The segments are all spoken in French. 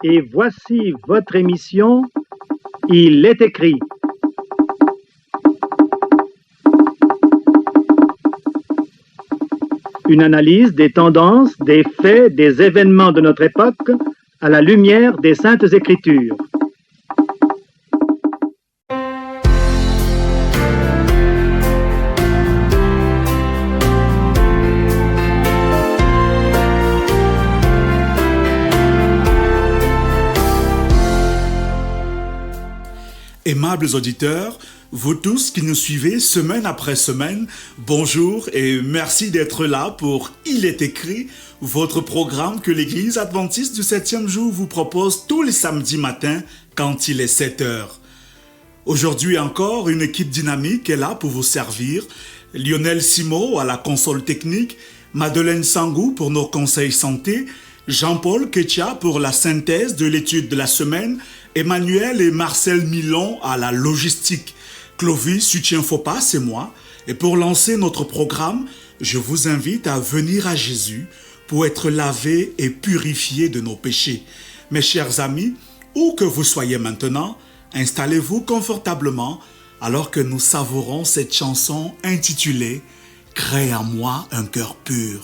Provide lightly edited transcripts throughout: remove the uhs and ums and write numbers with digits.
Et voici votre émission « Il est écrit ». Une analyse des tendances, des faits, des événements de notre époque à la lumière des Saintes Écritures. Aimables auditeurs, vous tous qui nous suivez semaine après semaine, bonjour et merci d'être là pour Il est écrit, votre programme que l'Église adventiste du 7e jour vous propose tous les samedis matins quand il est 7 heures. Aujourd'hui encore, une équipe dynamique est là pour vous servir. Lionel Simo à la console technique, Madeleine Sangou pour nos conseils santé, Jean-Paul Ketia pour la synthèse de l'étude de la semaine, Emmanuel et Marcel Milon à la logistique. Clovis Soutien-Faupas, c'est moi. Et pour lancer notre programme, je vous invite à venir à Jésus pour être lavé et purifié de nos péchés. Mes chers amis, où que vous soyez maintenant, installez-vous confortablement alors que nous savourons cette chanson intitulée « Crée en moi un cœur pur ».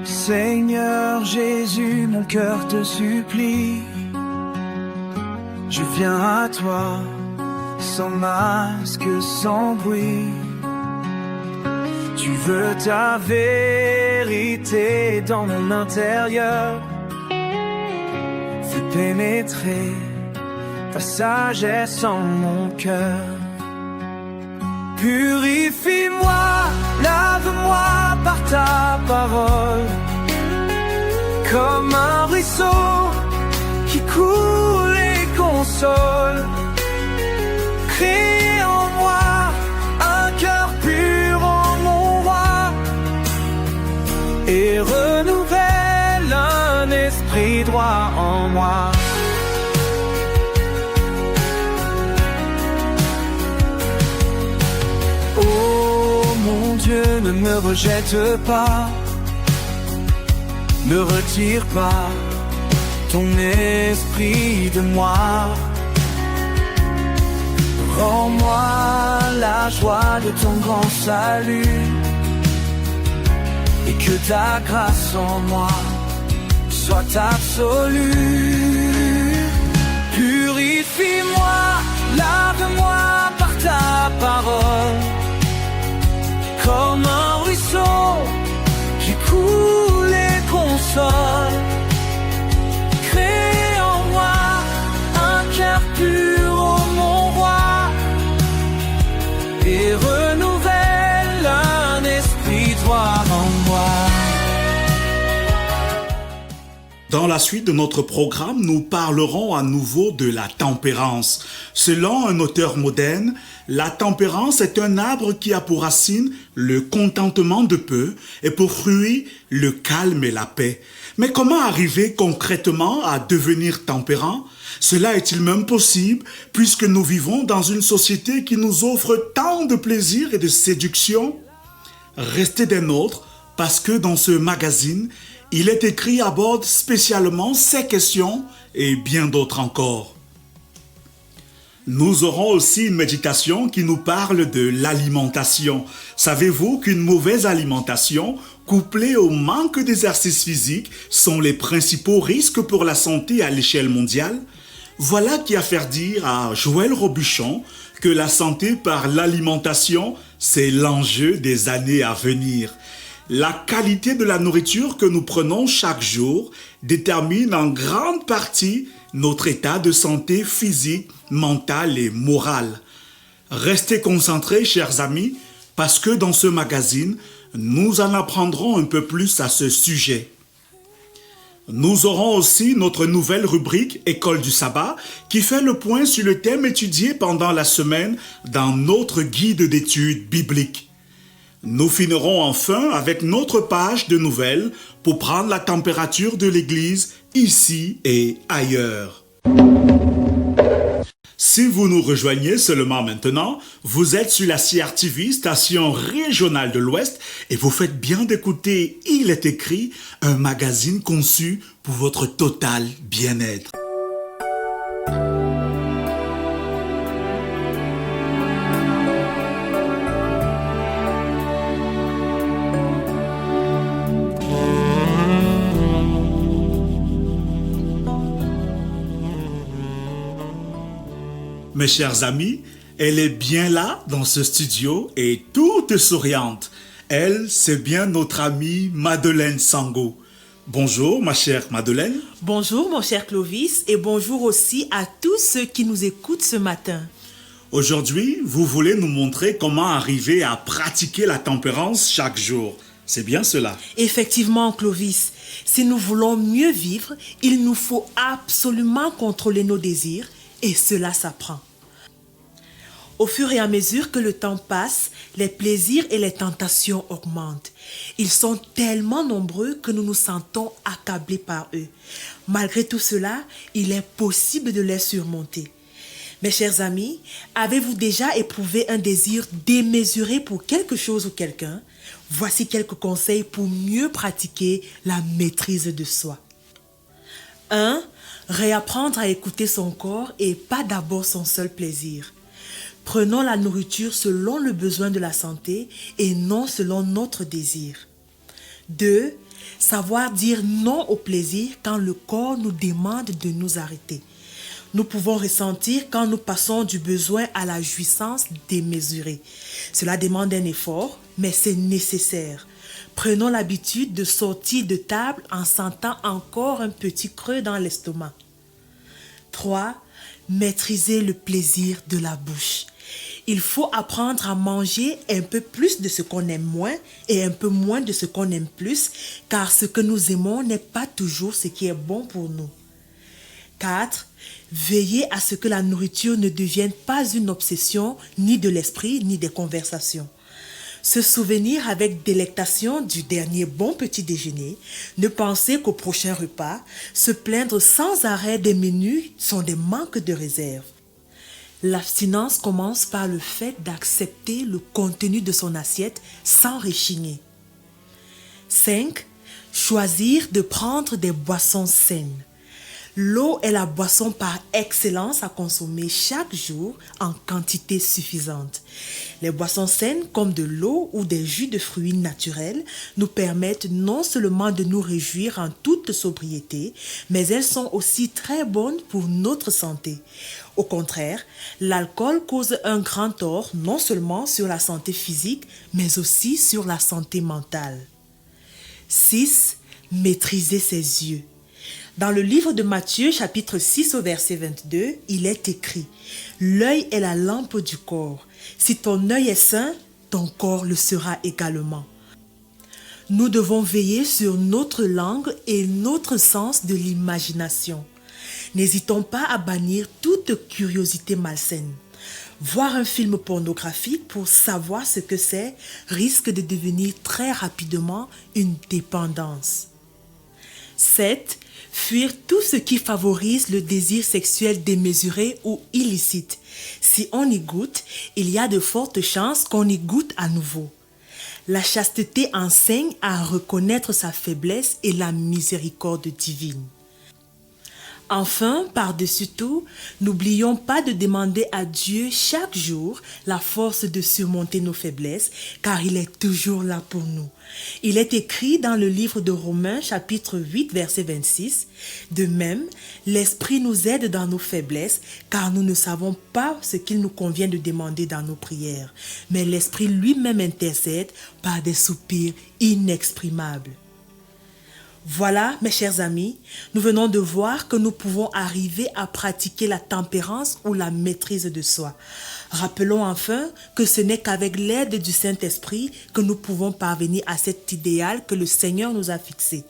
Seigneur Jésus, mon cœur te supplie. Je viens à toi, sans masque, sans bruit. Tu veux ta vérité dans mon intérieur. Fais pénétrer ta sagesse en mon cœur. Purifie-moi, lave-moi par ta parole. Comme un ruisseau qui coule et console. Crée en moi un cœur pur en mon roi. Et renouvelle un esprit droit en moi. Oh mon Dieu, ne me rejette pas. Ne retire pas ton esprit de moi. Rends-moi la joie de ton grand salut. Et que ta grâce en moi soit absolue. Purifie-moi, lave-moi par ta parole. Comme un ruisseau qui coule et console. Crée en moi un cœur pur, ô mon roi. Et renouvelle un esprit droit en moi. Dans la suite de notre programme, nous parlerons à nouveau de la tempérance. Selon un auteur moderne, la tempérance est un arbre qui a pour racine le contentement de peu et pour fruit le calme et la paix. Mais comment arriver concrètement à devenir tempérant? Cela est-il même possible puisque nous vivons dans une société qui nous offre tant de plaisir et de séduction? Restez des nôtres parce que dans ce magazine, Il est écrit aborde spécialement ces questions et bien d'autres encore. Nous aurons aussi une méditation qui nous parle de l'alimentation. Savez-vous qu'une mauvaise alimentation, couplée au manque d'exercice physique, sont les principaux risques pour la santé à l'échelle mondiale? Voilà qui a fait dire à Joël Robuchon que la santé par l'alimentation, c'est l'enjeu des années à venir. La qualité de la nourriture que nous prenons chaque jour détermine en grande partie notre état de santé physique, mental et moral. Restez concentrés, chers amis, parce que dans ce magazine, nous en apprendrons un peu plus à ce sujet. Nous aurons aussi notre nouvelle rubrique École du sabbat qui fait le point sur le thème étudié pendant la semaine dans notre guide d'études bibliques. Nous finirons enfin avec notre page de nouvelles pour prendre la température de l'Église ici et ailleurs. Si vous nous rejoignez seulement maintenant, vous êtes sur la CRTV, station régionale de l'Ouest, et vous faites bien d'écouter Il est écrit, un magazine conçu pour votre total bien-être. Mes chers amis, elle est bien là dans ce studio et toute souriante. Elle, c'est bien notre amie Madeleine Sango. Bonjour ma chère Madeleine. Bonjour mon cher Clovis et bonjour aussi à tous ceux qui nous écoutent ce matin. Aujourd'hui, vous voulez nous montrer comment arriver à pratiquer la tempérance chaque jour. C'est bien cela. Effectivement Clovis, si nous voulons mieux vivre, il nous faut absolument contrôler nos désirs et cela s'apprend. Au fur et à mesure que le temps passe, les plaisirs et les tentations augmentent. Ils sont tellement nombreux que nous nous sentons accablés par eux. Malgré tout cela, il est possible de les surmonter. Mes chers amis, avez-vous déjà éprouvé un désir démesuré pour quelque chose ou quelqu'un? Voici quelques conseils pour mieux pratiquer la maîtrise de soi. 1. Réapprendre à écouter son corps et pas d'abord son seul plaisir. Prenons la nourriture selon le besoin de la santé et non selon notre désir. 2. Savoir dire non au plaisir quand le corps nous demande de nous arrêter. Nous pouvons ressentir quand nous passons du besoin à la jouissance démesurée. Cela demande un effort, mais c'est nécessaire. Prenons l'habitude de sortir de table en sentant encore un petit creux dans l'estomac. 3. Maîtriser le plaisir de la bouche. Il faut apprendre à manger un peu plus de ce qu'on aime moins et un peu moins de ce qu'on aime plus, car ce que nous aimons n'est pas toujours ce qui est bon pour nous. 4. Veiller à ce que la nourriture ne devienne pas une obsession ni de l'esprit ni des conversations. Se souvenir avec délectation du dernier bon petit déjeuner, ne penser qu'au prochain repas, se plaindre sans arrêt des menus sont des manques de réserve. L'abstinence commence par le fait d'accepter le contenu de son assiette sans rechigner. 5. Choisir de prendre des boissons saines. L'eau est la boisson par excellence à consommer chaque jour en quantité suffisante. Les boissons saines comme de l'eau ou des jus de fruits naturels nous permettent non seulement de nous réjouir en toute sobriété, mais elles sont aussi très bonnes pour notre santé. Au contraire, l'alcool cause un grand tort non seulement sur la santé physique, mais aussi sur la santé mentale. 6. Maîtriser ses yeux. Dans le livre de Matthieu, chapitre 6 au verset 22, il est écrit « L'œil est la lampe du corps. Si ton œil est sain, ton corps le sera également. » Nous devons veiller sur notre langue et notre sens de l'imagination. N'hésitons pas à bannir toute curiosité malsaine. Voir un film pornographique pour savoir ce que c'est risque de devenir très rapidement une dépendance. 7. Fuir tout ce qui favorise le désir sexuel démesuré ou illicite. Si on y goûte, il y a de fortes chances qu'on y goûte à nouveau. La chasteté enseigne à reconnaître sa faiblesse et la miséricorde divine. Enfin, par-dessus tout, n'oublions pas de demander à Dieu chaque jour la force de surmonter nos faiblesses, car il est toujours là pour nous. Il est écrit dans le livre de Romains, chapitre 8, verset 26, « De même, l'Esprit nous aide dans nos faiblesses, car nous ne savons pas ce qu'il nous convient de demander dans nos prières, mais l'Esprit lui-même intercède par des soupirs inexprimables. » Voilà, mes chers amis, nous venons de voir que nous pouvons arriver à pratiquer la tempérance ou la maîtrise de soi. Rappelons enfin que ce n'est qu'avec l'aide du Saint-Esprit que nous pouvons parvenir à cet idéal que le Seigneur nous a fixé.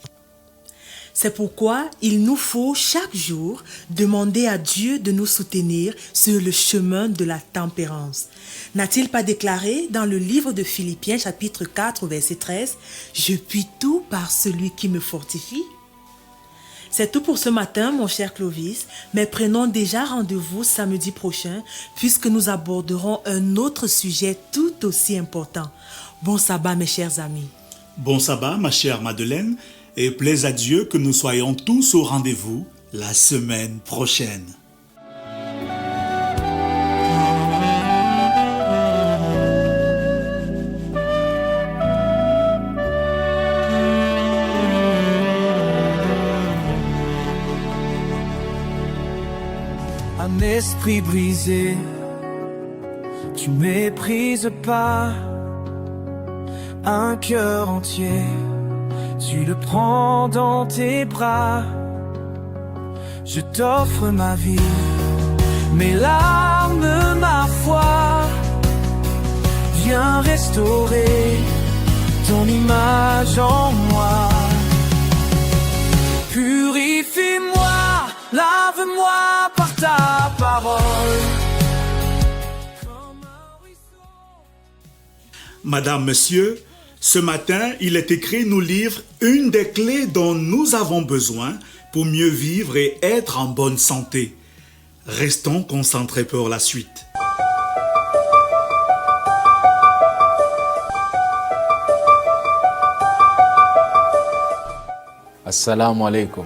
C'est pourquoi il nous faut chaque jour demander à Dieu de nous soutenir sur le chemin de la tempérance. N'a-t-il pas déclaré dans le livre de Philippiens chapitre 4 verset 13 « Je puis tout par celui qui me fortifie » C'est tout pour ce matin, mon cher Clovis, mais prenons déjà rendez-vous samedi prochain puisque nous aborderons un autre sujet tout aussi important. Bon sabbat, mes chers amis. Bon sabbat, ma chère Madeleine, et plaise à Dieu que nous soyons tous au rendez-vous la semaine prochaine. Un esprit brisé, tu méprises pas. Un cœur entier, tu le prends dans tes bras. Je t'offre ma vie, mes larmes, ma foi. Viens restaurer ton image en moi. Purifie-moi, lave-moi par ta parole. Madame, Monsieur, ce matin, il est écrit nous livre une des clés dont nous avons besoin pour mieux vivre et être en bonne santé. Restons concentrés pour la suite. Assalamu alaikum.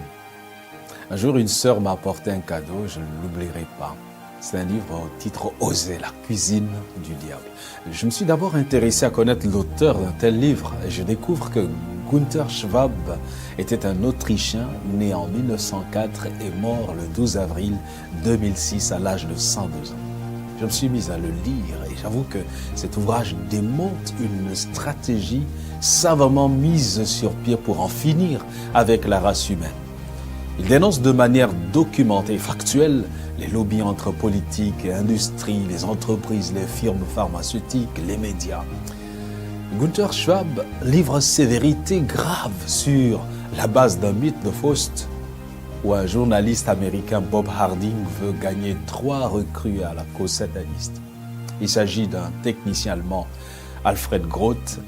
Un jour, une sœur m'a apporté un cadeau, je ne l'oublierai pas. C'est un livre au titre « Oser, la cuisine du diable ». Je me suis d'abord intéressé à connaître l'auteur d'un tel livre et je découvre que Günther Schwab était un Autrichien né en 1904 et mort le 12 avril 2006 à l'âge de 102 ans. Je me suis mis à le lire et j'avoue que cet ouvrage démontre une stratégie savamment mise sur pied pour en finir avec la race humaine. Il dénonce de manière documentée et factuelle les lobbies entre politique et industrie, les entreprises, les firmes pharmaceutiques, les médias. Günther Schwab livre ses vérités graves sur la base d'un mythe de Faust où un journaliste américain, Bob Harding, veut gagner 3 recrues à la cause sataniste. Il s'agit d'un technicien allemand, Alfred Groth,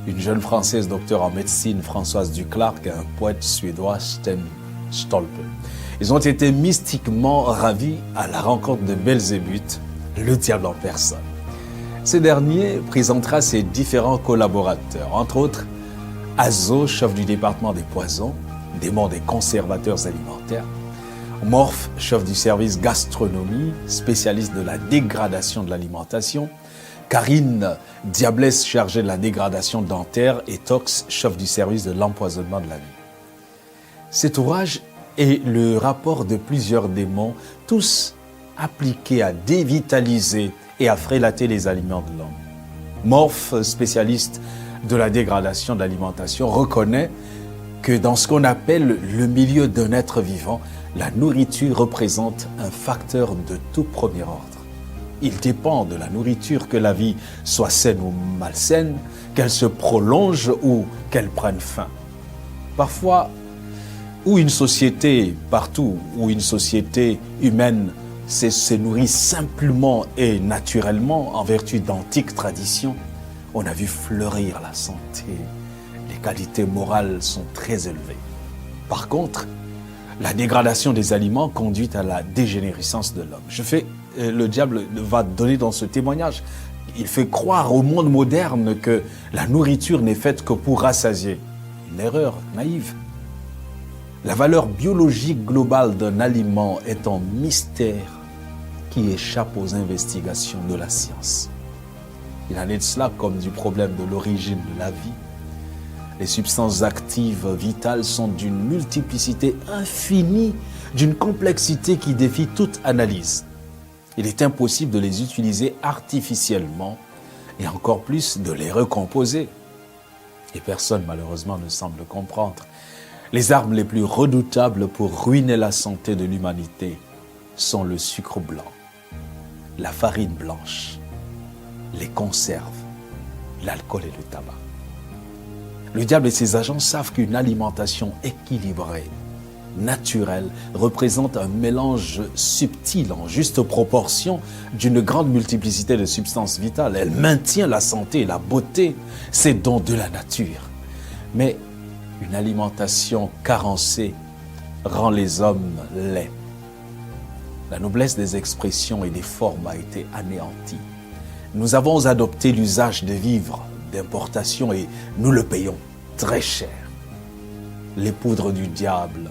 une jeune Française docteur en médecine, Françoise Duclark, et un poète suédois, Sten Stolpe. Ils ont été mystiquement ravis à la rencontre de Belzébuth, le diable en personne. Ce dernier présentera ses différents collaborateurs, entre autres Azo, chef du département des poisons, démon des conservateurs alimentaires, Morph, chef du service gastronomie, spécialiste de la dégradation de l'alimentation, Karine, diablesse chargée de la dégradation dentaire, et Tox, chef du service de l'empoisonnement de la vie. Cet ouvrage est le rapport de plusieurs démons, tous appliqués à dévitaliser et à frélater les aliments de l'homme. Morph, spécialiste de la dégradation de l'alimentation, reconnaît que dans ce qu'on appelle le milieu d'un être vivant, la nourriture représente un facteur de tout premier ordre. Il dépend de la nourriture que la vie soit saine ou malsaine, qu'elle se prolonge ou qu'elle prenne fin. Parfois, où une société, partout où une société humaine se nourrit simplement et naturellement en vertu d'antiques traditions, on a vu fleurir la santé. Les qualités morales sont très élevées. Par contre, la dégradation des aliments conduit à la dégénérescence de l'homme. Le diable va donner dans ce témoignage, il fait croire au monde moderne que la nourriture n'est faite que pour rassasier. Une erreur naïve. La valeur biologique globale d'un aliment est un mystère qui échappe aux investigations de la science. Il en est de cela comme du problème de l'origine de la vie. Les substances actives vitales sont d'une multiplicité infinie, d'une complexité qui défie toute analyse. Il est impossible de les utiliser artificiellement et encore plus de les recomposer. Et personne malheureusement ne semble comprendre. Les armes les plus redoutables pour ruiner la santé de l'humanité sont le sucre blanc, la farine blanche, les conserves, l'alcool et le tabac. Le diable et ses agents savent qu'une alimentation équilibrée, naturelle, représente un mélange subtil en juste proportion d'une grande multiplicité de substances vitales. Elle maintient la santé et la beauté, ces dons de la nature. Mais une alimentation carencée rend les hommes laids. La noblesse des expressions et des formes a été anéantie. Nous avons adopté l'usage de vivres d'importation et nous le payons très cher. Les poudres du diable,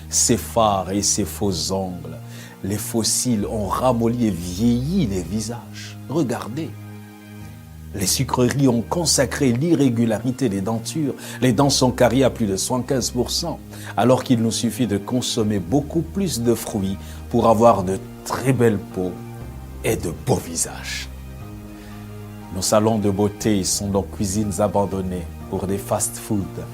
ses fards et ses faux ongles, les fossiles ont ramolli et vieilli les visages. Regardez. Les sucreries ont consacré l'irrégularité des dentures. Les dents sont cariées à plus de 75%, alors qu'il nous suffit de consommer beaucoup plus de fruits pour avoir de très belles peaux et de beaux visages. Nos salons de beauté sont nos cuisines abandonnées pour des fast-foods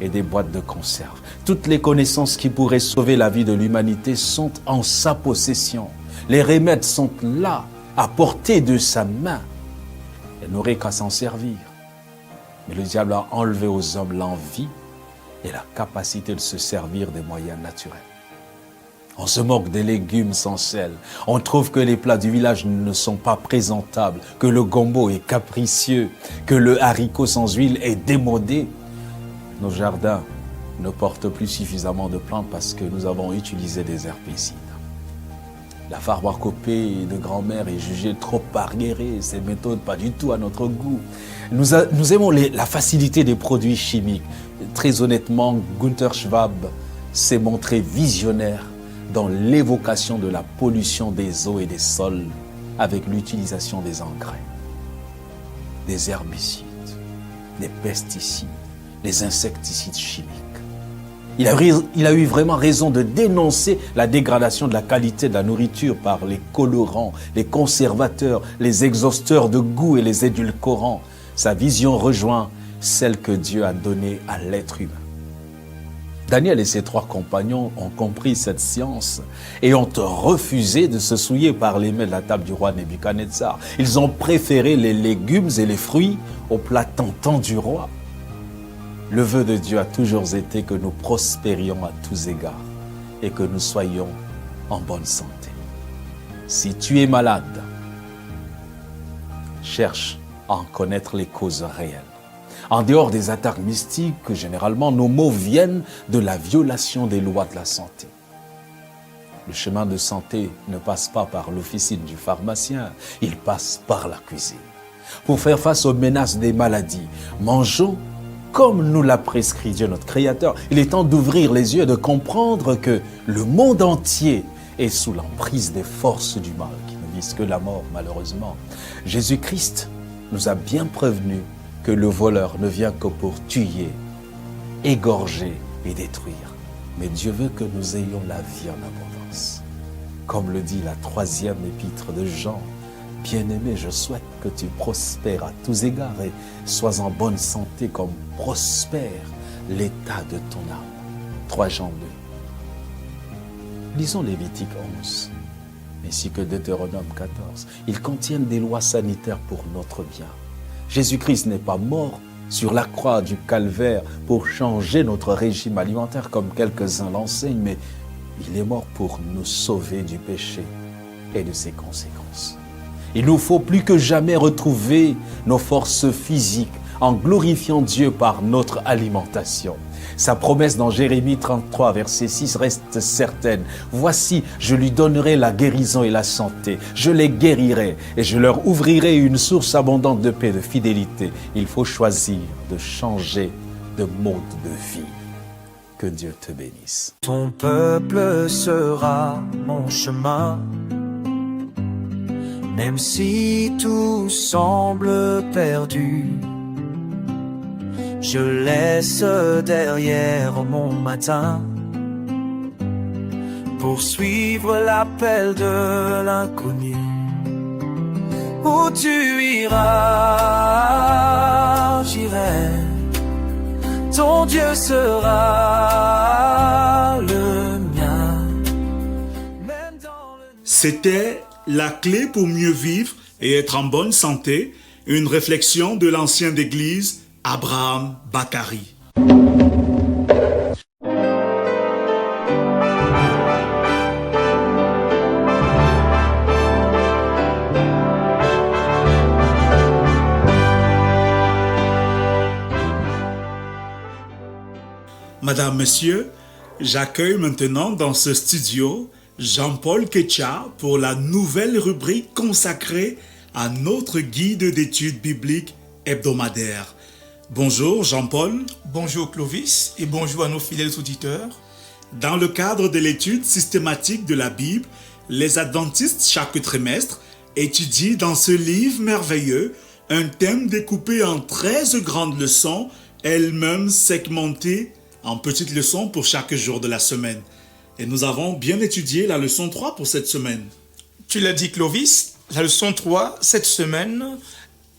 et des boîtes de conserve. Toutes les connaissances qui pourraient sauver la vie de l'humanité sont en sa possession. Les remèdes sont là, à portée de sa main. Elle n'aurait qu'à s'en servir. Mais le diable a enlevé aux hommes l'envie et la capacité de se servir des moyens naturels. On se moque des légumes sans sel. On trouve que les plats du village ne sont pas présentables, que le gombo est capricieux, que le haricot sans huile est démodé. Nos jardins ne portent plus suffisamment de plantes parce que nous avons utilisé des herbicides. La pharmacopée de grand-mère est jugée trop arriérée, ces méthodes pas du tout à notre goût. Nous aimons la facilité des produits chimiques. Très honnêtement, Günther Schwab s'est montré visionnaire dans l'évocation de la pollution des eaux et des sols avec l'utilisation des engrais, des herbicides, des pesticides, des insecticides chimiques. Il a eu vraiment raison de dénoncer la dégradation de la qualité de la nourriture par les colorants, les conservateurs, les exhausteurs de goût et les édulcorants. Sa vision rejoint celle que Dieu a donnée à l'être humain. Daniel et ses 3 compagnons ont compris cette science et ont refusé de se souiller par les mets de la table du roi Nebuchadnezzar. Ils ont préféré les légumes et les fruits au plat tentant du roi. Le vœu de Dieu a toujours été que nous prospérions à tous égards et que nous soyons en bonne santé. Si tu es malade, cherche à en connaître les causes réelles. En dehors des attaques mystiques, généralement, nos maux viennent de la violation des lois de la santé. Le chemin de santé ne passe pas par l'officine du pharmacien, il passe par la cuisine. Pour faire face aux menaces des maladies, mangeons comme nous l'a prescrit Dieu notre Créateur. Il est temps d'ouvrir les yeux et de comprendre que le monde entier est sous l'emprise des forces du mal, qui ne visent que la mort, malheureusement. Jésus-Christ nous a bien prévenus que le voleur ne vient que pour tuer, égorger et détruire. Mais Dieu veut que nous ayons la vie en abondance. Comme le dit la 3e épître de Jean, « Bien-aimé, je souhaite que tu prospères à tous égards et sois en bonne santé comme prospère l'état de ton âme. » 3 Jean 2. Lisons Lévitique 11, ainsi que Deutéronome 14. Ils contiennent des lois sanitaires pour notre bien. Jésus-Christ n'est pas mort sur la croix du calvaire pour changer notre régime alimentaire comme quelques-uns l'enseignent, mais il est mort pour nous sauver du péché et de ses conséquences. Il nous faut plus que jamais retrouver nos forces physiques en glorifiant Dieu par notre alimentation. Sa promesse dans Jérémie 33, verset 6 reste certaine. « Voici, je lui donnerai la guérison et la santé. Je les guérirai et je leur ouvrirai une source abondante de paix et de fidélité. » Il faut choisir de changer de mode de vie. Que Dieu te bénisse. Ton peuple sera mon chemin, même si tout semble perdu. Je laisse derrière mon matin pour suivre l'appel de l'inconnu. Où tu iras, j'irai. Ton Dieu sera le mien. Même dans le... C'était la clé pour mieux vivre et être en bonne santé, une réflexion de l'ancien d'église Abraham Bakari. Madame, Monsieur, J'accueille maintenant dans ce studio Jean-Paul Ketcha pour la nouvelle rubrique consacrée à notre guide d'études bibliques hebdomadaire. Bonjour Jean-Paul. Bonjour Clovis et bonjour à nos fidèles auditeurs. Dans le cadre de l'étude systématique de la Bible, les adventistes chaque trimestre étudient dans ce livre merveilleux un thème découpé en 13 grandes leçons, elles-mêmes segmentées en petites leçons pour chaque jour de la semaine. Et nous avons bien étudié la leçon 3 pour cette semaine. Tu l'as dit Clovis, la leçon 3 cette semaine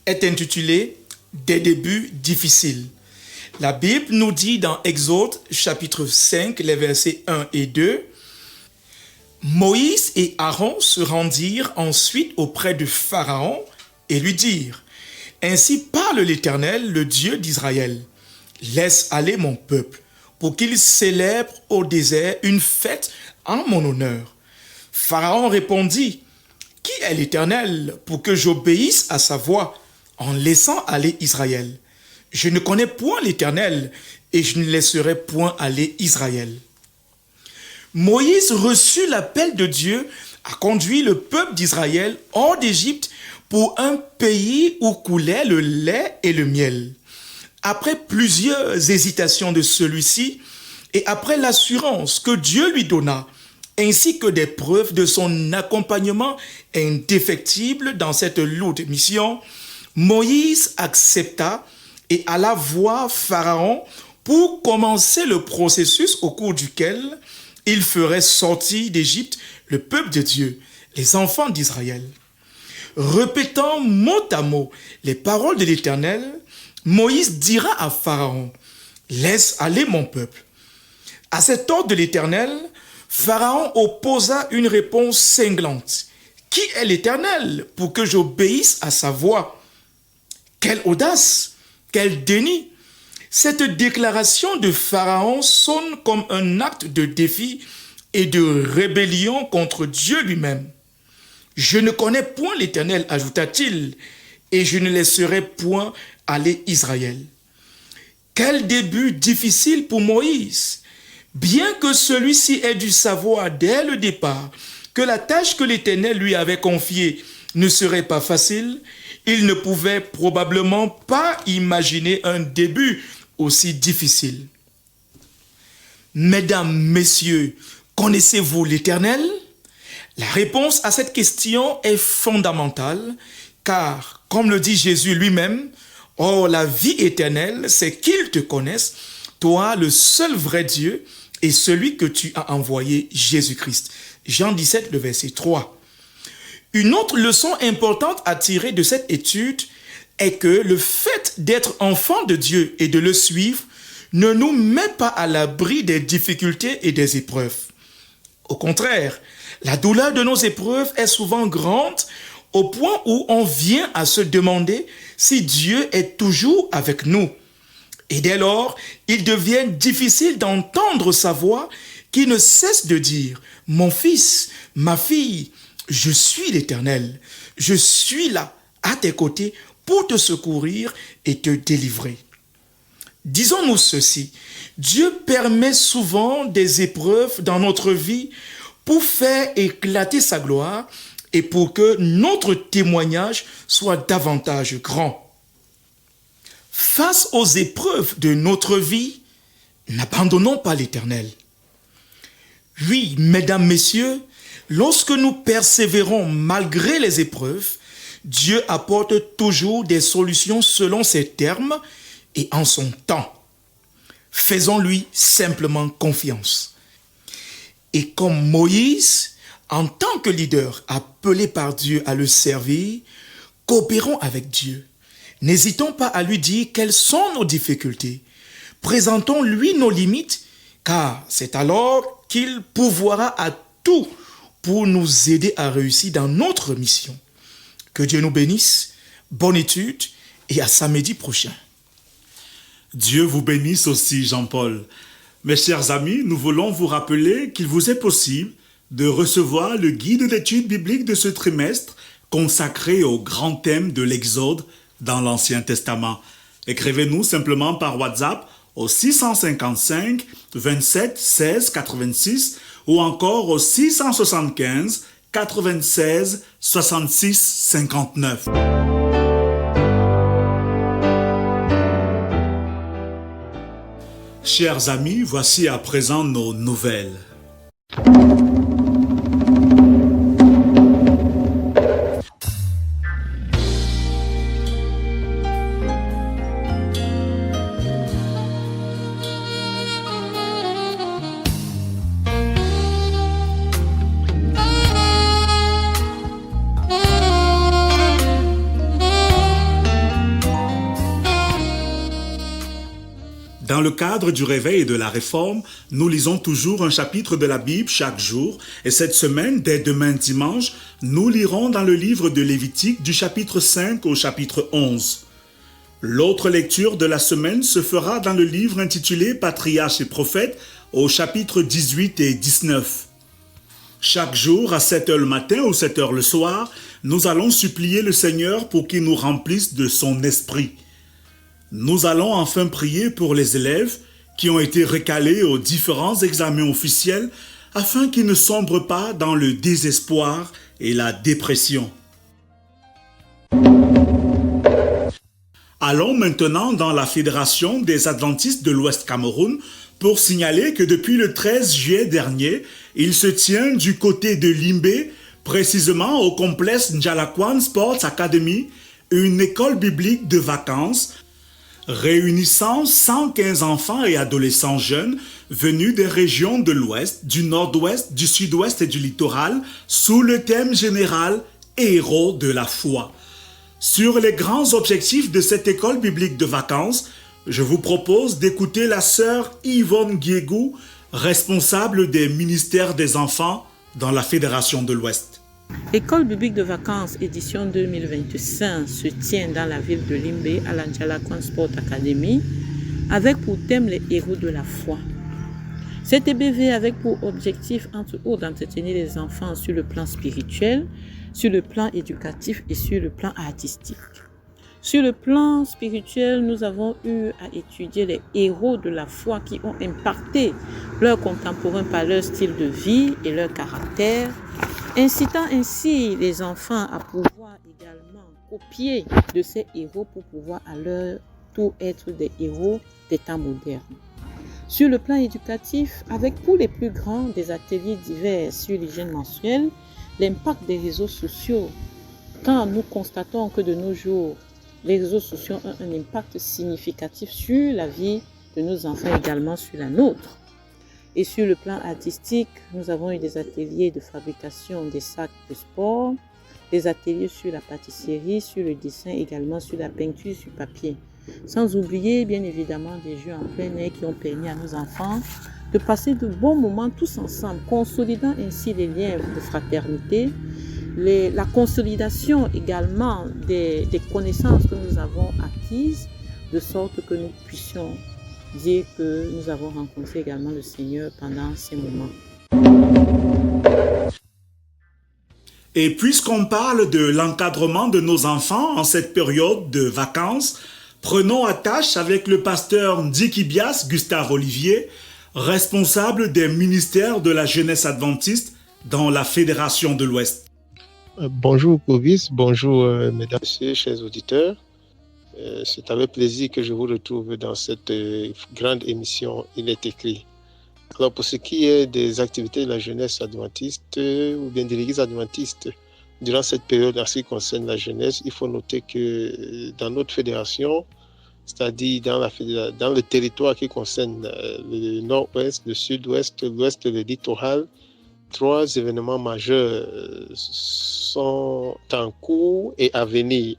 est intitulée « Des débuts difficiles ». La Bible nous dit dans Exode chapitre 5, les versets 1 et 2, « Moïse et Aaron se rendirent ensuite auprès de Pharaon et lui dirent, « Ainsi parle l'Éternel, le Dieu d'Israël. Laisse aller mon peuple, pour qu'il célèbre au désert une fête en mon honneur. » Pharaon répondit, « Qui est l'Éternel pour que j'obéisse à sa voix en laissant aller Israël? Je ne connais point l'Éternel et je ne laisserai point aller Israël. » Moïse reçut l'appel de Dieu à conduire le peuple d'Israël hors d'Égypte pour un pays où coulait le lait et le miel. Après plusieurs hésitations de celui-ci et après l'assurance que Dieu lui donna, ainsi que des preuves de son accompagnement indéfectible dans cette lourde mission, Moïse accepta et alla voir Pharaon pour commencer le processus au cours duquel il ferait sortir d'Égypte le peuple de Dieu, les enfants d'Israël. Répétant mot à mot les paroles de l'Éternel, Moïse dira à Pharaon, « Laisse aller mon peuple. » À cet ordre de l'Éternel, Pharaon opposa une réponse cinglante. « Qui est l'Éternel pour que j'obéisse à sa voix ?» Quelle audace, quel déni! Cette déclaration de Pharaon sonne comme un acte de défi et de rébellion contre Dieu lui-même. « Je ne connais point l'Éternel, ajouta-t-il, et je ne laisserai point aller Israël. » Quel début difficile pour Moïse! Bien que celui-ci ait dû savoir dès le départ que la tâche que l'Éternel lui avait confiée ne serait pas facile, il ne pouvait probablement pas imaginer un début aussi difficile. Mesdames, messieurs, connaissez-vous l'Éternel? La réponse à cette question est fondamentale, car, comme le dit Jésus lui-même, « Or, la vie éternelle, c'est qu'ils te connaissent, toi, le seul vrai Dieu, et celui que tu as envoyé, Jésus-Christ. » Jean 17, le verset 3. Une autre leçon importante à tirer de cette étude est que le fait d'être enfant de Dieu et de le suivre ne nous met pas à l'abri des difficultés et des épreuves. Au contraire, la douleur de nos épreuves est souvent grande au point où on vient à se demander si Dieu est toujours avec nous. Et dès lors, il devient difficile d'entendre sa voix qui ne cesse de dire « Mon fils, ma fille, je suis l'Éternel, je suis là, à tes côtés, pour te secourir et te délivrer. » Disons-nous ceci, Dieu permet souvent des épreuves dans notre vie pour faire éclater sa gloire et pour que notre témoignage soit davantage grand. Face aux épreuves de notre vie, n'abandonnons pas l'Éternel. Oui, mesdames, messieurs, lorsque nous persévérons malgré les épreuves, Dieu apporte toujours des solutions selon ses termes et en son temps. Faisons-lui simplement confiance. Et comme Moïse, en tant que leader appelé par Dieu à le servir, coopérons avec Dieu. N'hésitons pas à lui dire quelles sont nos difficultés. Présentons-lui nos limites, car c'est alors qu'il pourvoira à tout pour nous aider à réussir dans notre mission. Que Dieu nous bénisse, bonne étude et à samedi prochain. Dieu vous bénisse aussi, Jean-Paul. Mes chers amis, nous voulons vous rappeler qu'il vous est possible de recevoir le guide d'études bibliques de ce trimestre consacré au grand thème de l'Exode dans l'Ancien Testament. Écrivez-nous simplement par WhatsApp au 655 27 16 86 ou encore au 675 96 66 59. Chers amis, voici à présent nos nouvelles. Dans le cadre du réveil et de la réforme, nous lisons toujours un chapitre de la Bible chaque jour et cette semaine, dès demain dimanche, nous lirons dans le livre de Lévitique du chapitre 5 au chapitre 11. L'autre lecture de la semaine se fera dans le livre intitulé Patriarches et prophètes au chapitre 18 et 19. Chaque jour, à 7h le matin ou 7h le soir, nous allons supplier le Seigneur pour qu'il nous remplisse de son esprit. Nous allons enfin prier pour les élèves qui ont été recalés aux différents examens officiels afin qu'ils ne sombrent pas dans le désespoir et la dépression. Allons maintenant dans la Fédération des Adventistes de l'Ouest Cameroun pour signaler que depuis le 13 juillet dernier, il se tient du côté de Limbé, précisément au complexe Njalakwan Sports Academy, une école biblique de vacances réunissant 115 enfants et adolescents jeunes venus des régions de l'Ouest, du Nord-Ouest, du Sud-Ouest et du littoral sous le thème général « Héros de la foi ». Sur les grands objectifs de cette école biblique de vacances, je vous propose d'écouter la sœur Yvonne Guégou, responsable des ministères des enfants dans la Fédération de l'Ouest. École biblique de vacances édition 2025 se tient dans la ville de Limbé à la Njalakwan Sport Academy avec pour thème les héros de la foi. Cette EBV avec pour objectif entre autres d'entretenir les enfants sur le plan spirituel, sur le plan éducatif et sur le plan artistique. Sur le plan spirituel, nous avons eu à étudier les héros de la foi qui ont impacté leurs contemporains par leur style de vie et leur caractère, incitant ainsi les enfants à pouvoir également copier de ces héros pour pouvoir à leur tour être des héros des temps modernes. Sur le plan éducatif, avec pour les plus grands des ateliers divers sur l'hygiène menstruelle, l'impact des réseaux sociaux, quand nous constatons que de nos jours, les réseaux sociaux ont un impact significatif sur la vie de nos enfants, également sur la nôtre. Et sur le plan artistique, nous avons eu des ateliers de fabrication des sacs de sport, des ateliers sur la pâtisserie, sur le dessin, également sur la peinture sur papier. Sans oublier, bien évidemment, des jeux en plein air qui ont permis à nos enfants de passer de bons moments tous ensemble, consolidant ainsi les liens de fraternité, la consolidation également des connaissances que nous avons acquises, de sorte que nous puissions dire que nous avons rencontré également le Seigneur pendant ces moments. Et puisqu'on parle de l'encadrement de nos enfants en cette période de vacances, prenons attache avec le pasteur Ndikibias Gustave Olivier, responsable des ministères de la jeunesse adventiste dans la Fédération de l'Ouest. Bonjour Clovis, bonjour mesdames et messieurs, chers auditeurs. C'est avec plaisir que je vous retrouve dans cette grande émission Il est écrit. Alors pour ce qui est des activités de la jeunesse adventiste ou bien de l'église adventiste, durant cette période en ce qui concerne la jeunesse, il faut noter que dans notre fédération, c'est-à-dire dans le territoire qui concerne le nord-ouest, le sud-ouest, l'ouest et le littoral, 3 événements majeurs sont en cours et à venir.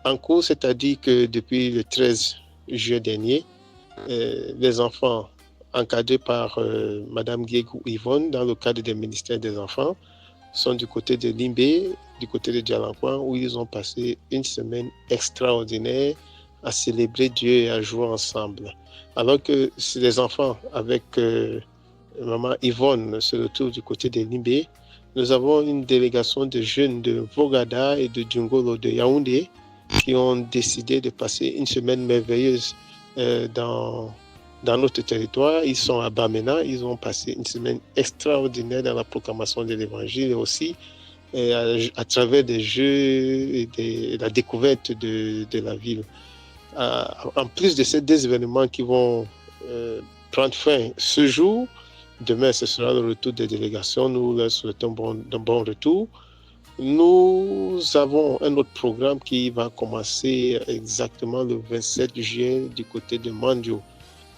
En cours, c'est-à-dire que depuis le 13 juillet dernier, les enfants encadrés par Madame Guégou Yvonne dans le cadre des ministères des enfants sont du côté de Limbé, du côté de Njalakwan, où ils ont passé une semaine extraordinaire à célébrer Dieu et à jouer ensemble. Alors que les enfants avec Maman Yvonne se retrouvent du côté de Limbé, nous avons une délégation de jeunes de Vogada et de Djungolo de Yaoundé qui ont décidé de passer une semaine merveilleuse dans dans notre territoire. Ils sont à Bamena, ils ont passé une semaine extraordinaire dans la proclamation de l'Évangile et aussi à travers des jeux et la découverte de la ville. En plus de ces deux événements qui vont prendre fin ce jour, demain ce sera le retour des délégations, nous leur souhaitons un bon retour. Nous avons un autre programme qui va commencer exactement le 27 juillet du côté de Mandjo.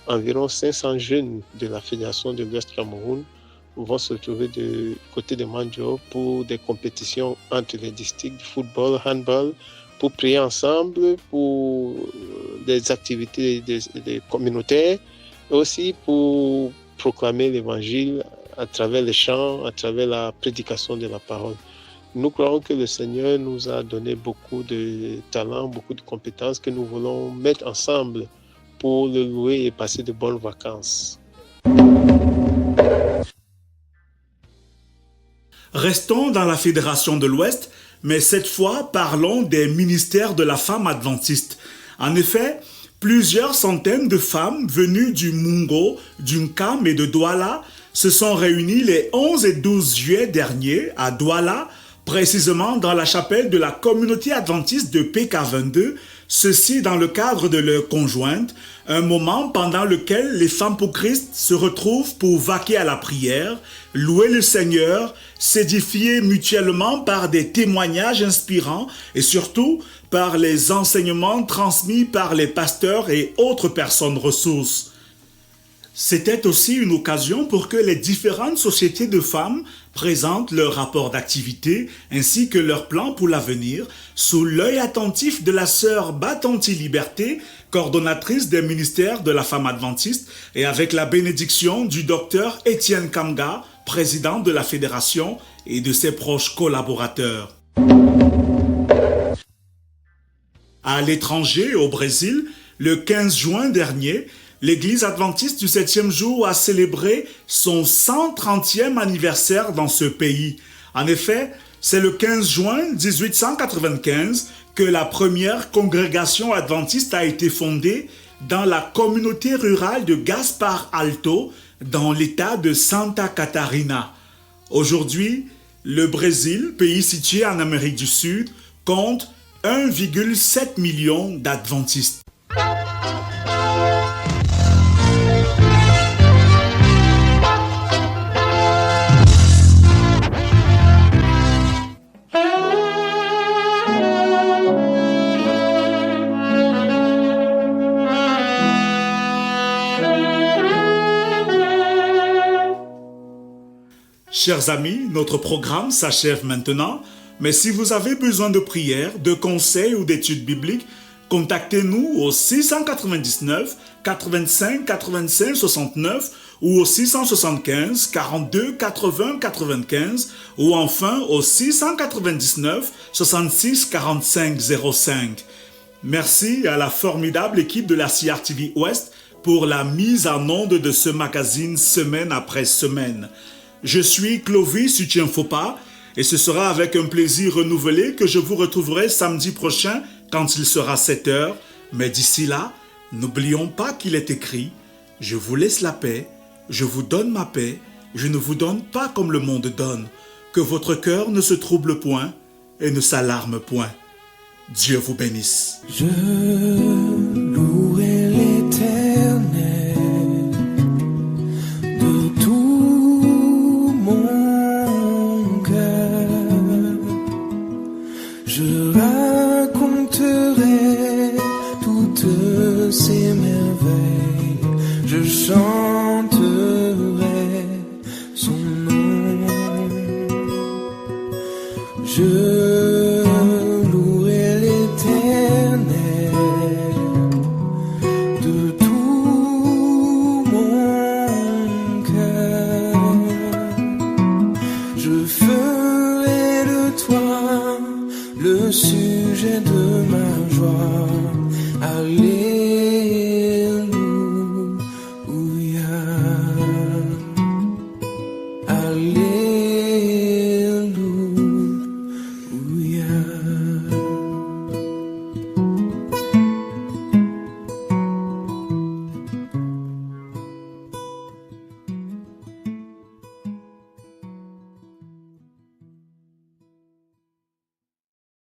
Environ 500 jeunes de la Fédération de l'Ouest Cameroun vont se retrouver du côté de Mandjo pour des compétitions entre les districts de football, handball, pour prier ensemble, pour des activités des communautaires, et aussi pour proclamer l'Évangile à travers les chants, à travers la prédication de la parole. Nous croyons que le Seigneur nous a donné beaucoup de talents, beaucoup de compétences que nous voulons mettre ensemble pour le louer et passer de bonnes vacances. Restons dans la Fédération de l'Ouest, mais cette fois parlons des ministères de la femme adventiste. En effet, plusieurs centaines de femmes venues du Mungo, du Nkam et de Douala se sont réunies les 11 et 12 juillet dernier à Douala, précisément dans la chapelle de la communauté adventiste de PK22, ceci dans le cadre de leur conjointe, un moment pendant lequel les femmes pour Christ se retrouvent pour vaquer à la prière, louer le Seigneur, s'édifier mutuellement par des témoignages inspirants et surtout par les enseignements transmis par les pasteurs et autres personnes ressources. C'était aussi une occasion pour que les différentes sociétés de femmes présentent leur rapport d'activité ainsi que leurs plans pour l'avenir sous l'œil attentif de la sœur Batanti Liberté, coordonnatrice des ministères de la femme adventiste, et avec la bénédiction du docteur Étienne Kamga, président de la fédération, et de ses proches collaborateurs. À l'étranger, au Brésil, le 15 juin dernier, l'Église adventiste du 7e jour a célébré son 130e anniversaire dans ce pays. En effet, c'est le 15 juin 1895 que la première congrégation adventiste a été fondée dans la communauté rurale de Gaspar Alto, dans l'État de Santa Catarina. Aujourd'hui, le Brésil, pays situé en Amérique du Sud, compte 1,7 million d'adventistes. Chers amis, notre programme s'achève maintenant, mais si vous avez besoin de prières, de conseils ou d'études bibliques, contactez-nous au 699 85 85 69 ou au 675 42 80 95 ou enfin au 699 66 45 05. Merci à la formidable équipe de la CRTV Ouest pour la mise en onde de ce magazine semaine après semaine. Je suis Clovis Utienfopa et ce sera avec un plaisir renouvelé que je vous retrouverai samedi prochain quand il sera 7h. Mais d'ici là, n'oublions pas qu'il est écrit « Je vous laisse la paix, je vous donne ma paix, je ne vous donne pas comme le monde donne. Que votre cœur ne se trouble point et ne s'alarme point. » Dieu vous bénisse. Je louerai l'Éternel de tout mon cœur. Je raconterai toutes ses merveilles. Je chanterai